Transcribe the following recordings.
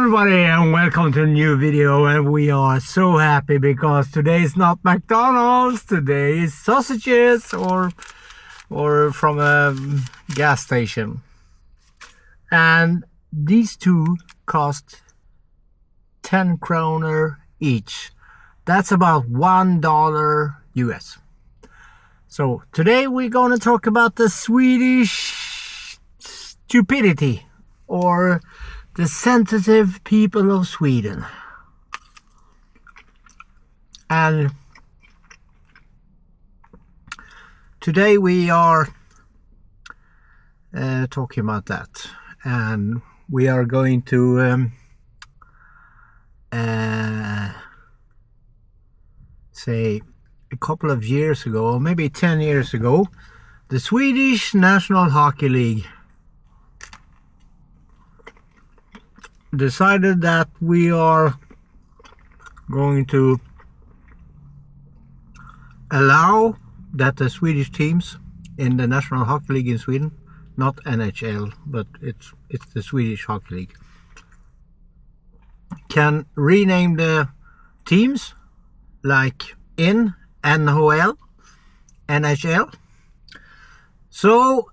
everybody, and welcome to a new video. And we are so happy because today is not McDonald's, today is sausages or from a gas station. And these two cost 10 kroner each. That's about $1 US. So today we're going to talk about the Swedish stupidity, or the sensitive people of Sweden. And today we are talking about that, and we are going to say a couple of years ago, or maybe 10 years ago, the Swedish National Hockey League decided that we are going to allow that the Swedish teams in the National Hockey League in Sweden, not NHL, but it's the Swedish Hockey League, can rename the teams like in NHL. So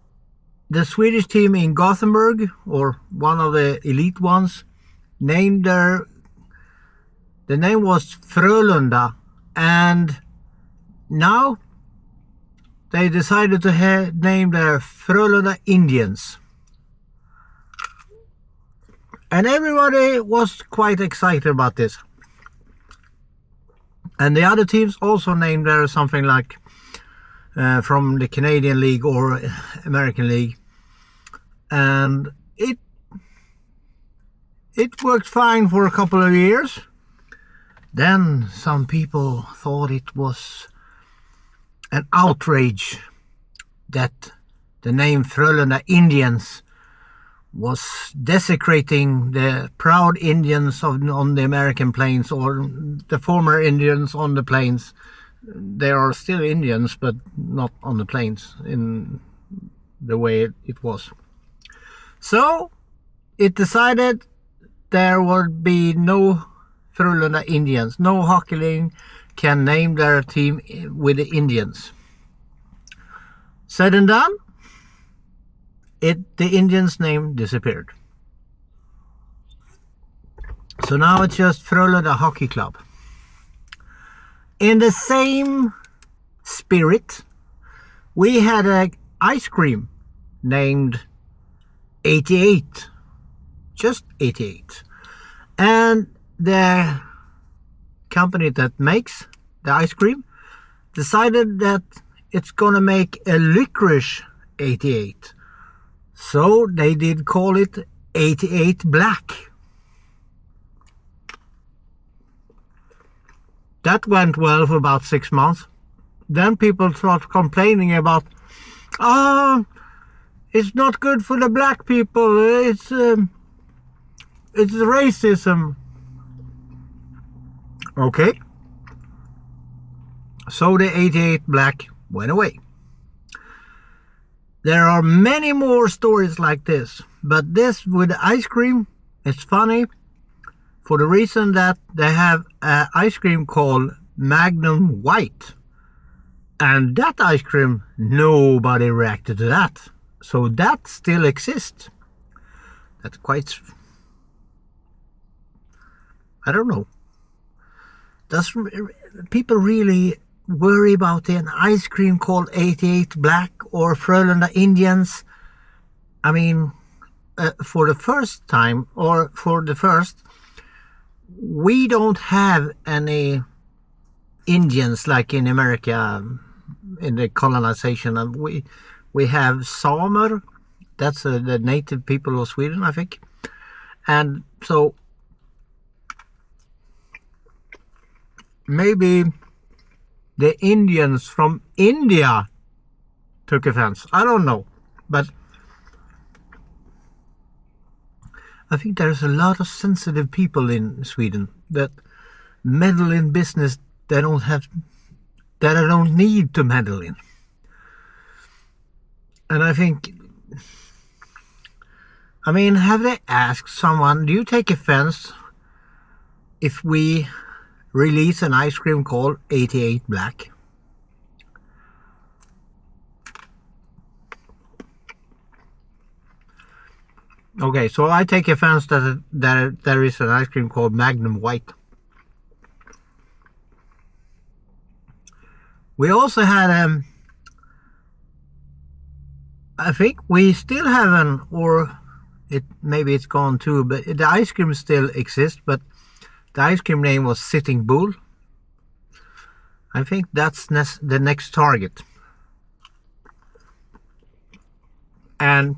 the Swedish team in Gothenburg, or one of the elite ones, named the name was Frölunda, and now they decided to name their Frölunda Indians. And everybody was quite excited about this. And the other teams also named there something like from the Canadian League or American League, and it worked fine for a couple of years. Then some people thought it was an outrage that the name Frölunda Indians was desecrating the proud Indians on the American plains, or the former Indians on the plains. They are still Indians, but not on the plains in the way it was. So it decided there would be no Frölunda Indians. No hockey league can name their team with the Indians. Said and done, the Indians' name disappeared. So now it's just Frölunda Hockey Club. In the same spirit, we had an ice cream named 88, just 88, and the company that makes the ice cream decided that it's gonna make a licorice 88, so they did call it 88 Black. That went well for about 6 months. Then people started complaining about, it's not good for the black people, it's racism. Okay. So the 88 Black went away. There are many more stories like this, but this with ice cream, it's funny for the reason that they have an ice cream called Magnum White. And that ice cream, nobody reacted to that. So that still exists. That's quite, I don't know. Does people really worry about an ice cream called 88 Black or Frölunda Indians? I mean, for the first time, or for the first, we don't have any Indians like in America in the colonization. We have Samer, that's the native people of Sweden, I think. And so maybe the Indians from India took offense. I don't know, but I think there's a lot of sensitive people in Sweden that meddle in business they don't need to meddle in. And I think I mean, have they asked someone, do you take offense if we release an ice cream called 88 Black? Okay, so I take offense that there is an ice cream called Magnum White. We also had I think we still have maybe it's gone too, but the ice cream still exists, but the ice cream name was Sitting Bull. I think that's the next target. And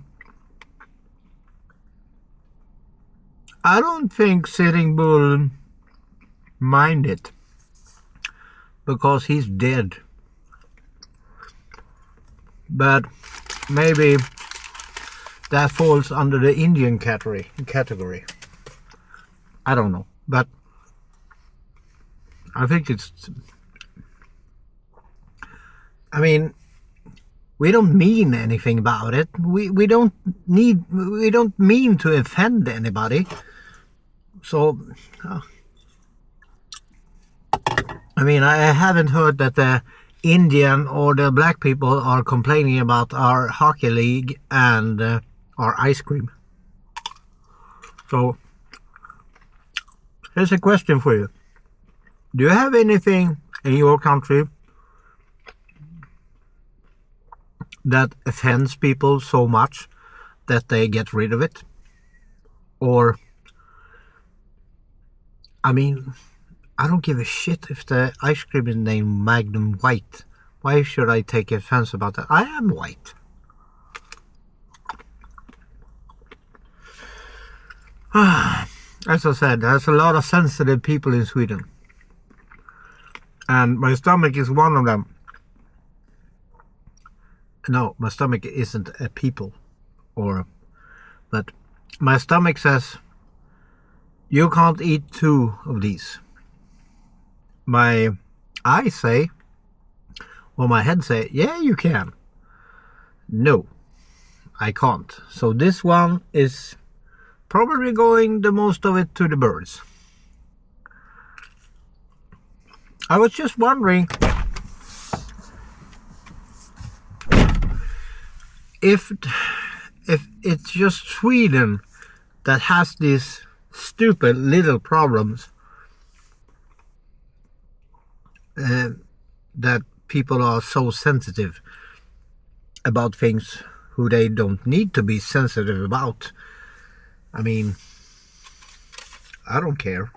I don't think Sitting Bull minded, because he's dead. But maybe that falls under the Indian category. I don't know, but I think I mean, we don't mean anything about it. We don't mean to offend anybody. So, I mean, I haven't heard that the Indian or the black people are complaining about our hockey league and our ice cream. So, here's a question for you. Do you have anything in your country that offends people so much that they get rid of it? Or, I mean, I don't give a shit if the ice cream is named Magnum White. Why should I take offense about that? I am white. As I said, there's a lot of sensitive people in Sweden. And my stomach is one of them. No, my stomach isn't a people. But my stomach says, you can't eat 2 of these. My eyes say, or my head say, yeah, you can. No, I can't. So this one is probably going the most of it to the birds. I was just wondering if it's just Sweden that has these stupid little problems that people are so sensitive about things who they don't need to be sensitive about. I mean, I don't care.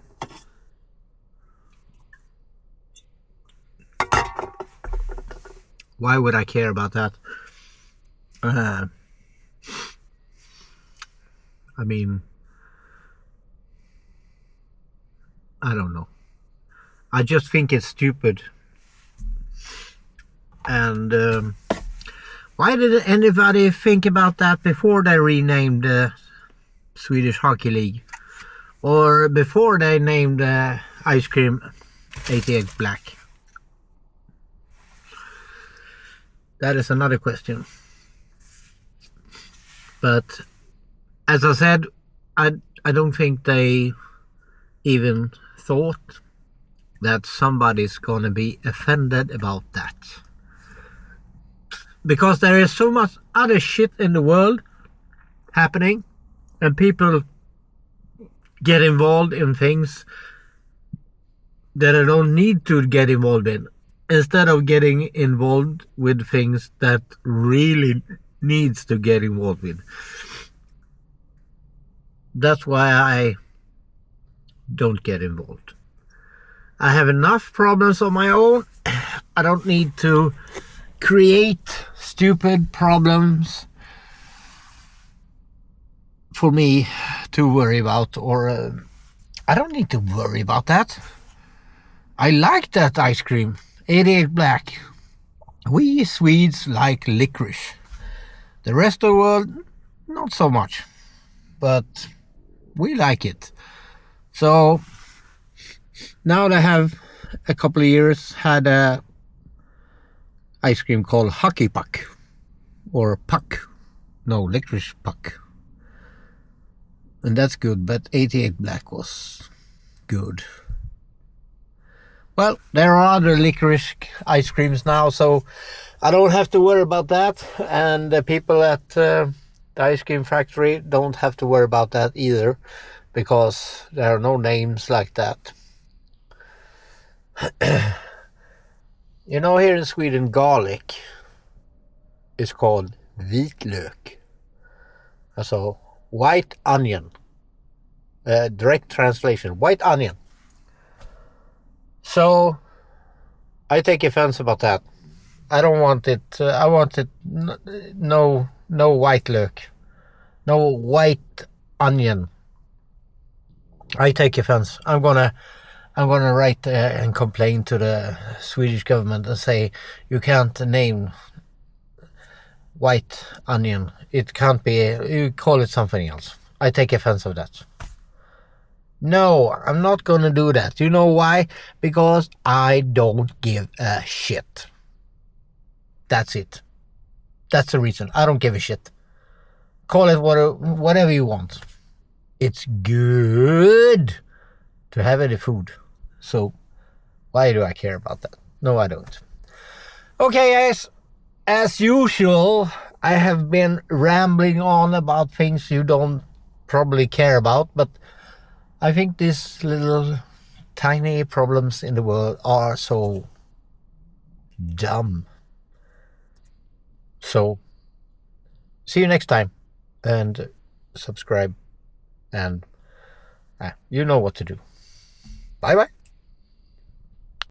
Why would I care about that? I mean, I don't know. I just think it's stupid. And why didn't anybody think about that before they renamed the Swedish Hockey League? Or before they named ice cream 88 Black? That is another question. But as I said, I don't think they even thought that somebody's gonna be offended about that. Because there is so much other shit in the world happening, and people get involved in things that I don't need to get involved in, instead of getting involved with things that really needs to get involved with. That's why I don't get involved. I have enough problems on my own. I don't need to create stupid problems for me to worry about, or I don't need to worry about that. I like that ice cream, 88 Black. We Swedes like licorice. The rest of the world, not so much, but we like it. So now they have a couple of years had a ice cream called Hockey Puck, or Puck. No, licorice puck. and that's good, but 88 Black was good. Well, there are other licorice ice creams now, so I don't have to worry about that, and the people at the ice cream factory don't have to worry about that either, because there are no names like that. Here in Sweden, garlic is called vitlök. So, white onion. Direct translation, white onion. So, I take offense about that. I don't want it. I want it. No white lök. No white onion. I take offense. I'm gonna write and complain to the Swedish government and say you can't name white onion. It can't be. You call it something else. I take offense of that. No, I'm not gonna do that. You know why? Because I don't give a shit. That's it. That's the reason. I don't give a shit. Call it whatever you want. It's good to have any food. So why do I care about that? No, I don't. Okay, guys. As usual, I have been rambling on about things you don't probably care about, but I think these little tiny problems in the world are so dumb. So, see you next time, and subscribe, and you know what to do. Bye bye.